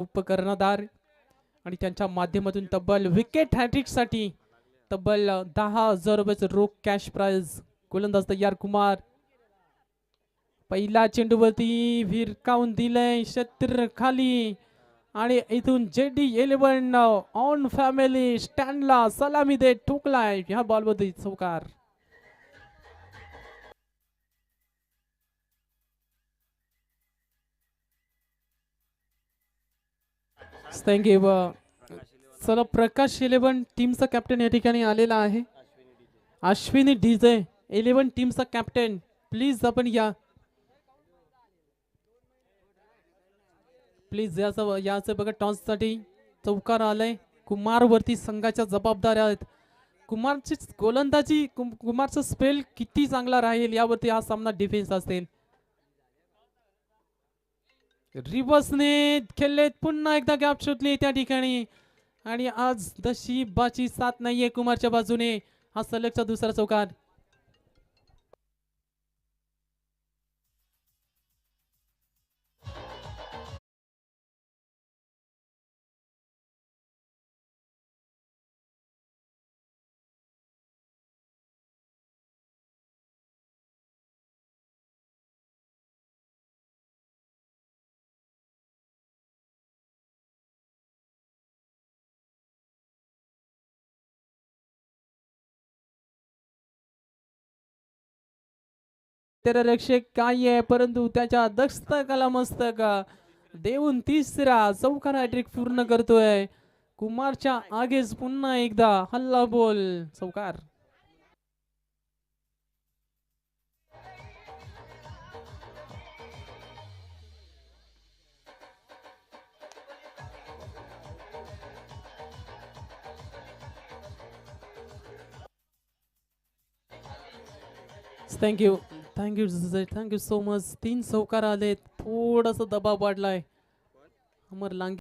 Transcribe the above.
उपकर्णधार आणि त्यांच्या माध्यमातून तब्बल विकेट हॅट्रिक साठी तब्बल 10,000 रुपयाचं रोख कॅश प्राइज गोलंदाज तयार कुमार. पहिला चेंडूवरती विरकावून दिलंय क्षेत्र खाली आणि इथून JD11 ऑन फॅमिली स्टँडला सलामी देत ठोकलाय ह्या बॉलमध्ये चौकार. थँक्यू. चला प्रकाश 11 टीमचा कॅप्टन या ठिकाणी आलेला आहे. अश्विनी डीजे 11 टीमचा कॅप्टन प्लीज आपण या. प्लीज याचं बघा टॉस साठी चौकार आलाय. कुमार वरती संघाच्या जबाबदाऱ्या आहेत. कुमारची गोलंदाजी कुमारचा स्पेल किती चांगला राहील यावरती हा सामना डिफेन्स असेल. रिवर्सने खेळलेत पुन्हा एकदा गॅप शोधली त्या ठिकाणी आणि आज नशिबाची साथ नाहीये कुमारच्या बाजूने. हा सलगचा दुसरा चौकार. रक्षक काय आहे परंतु त्याच्या दस्तकाला मस्तक देऊन तिसरा चौकार हॅट्रिक पूर्ण करतोय. कुमारच्या आगेच पुन्हा एकदा हल्ला बोल चौकार. Thank you thank you thank you so much. 3 चौकार आले. थोडासा दबाव वाढलाय. अमर लांगे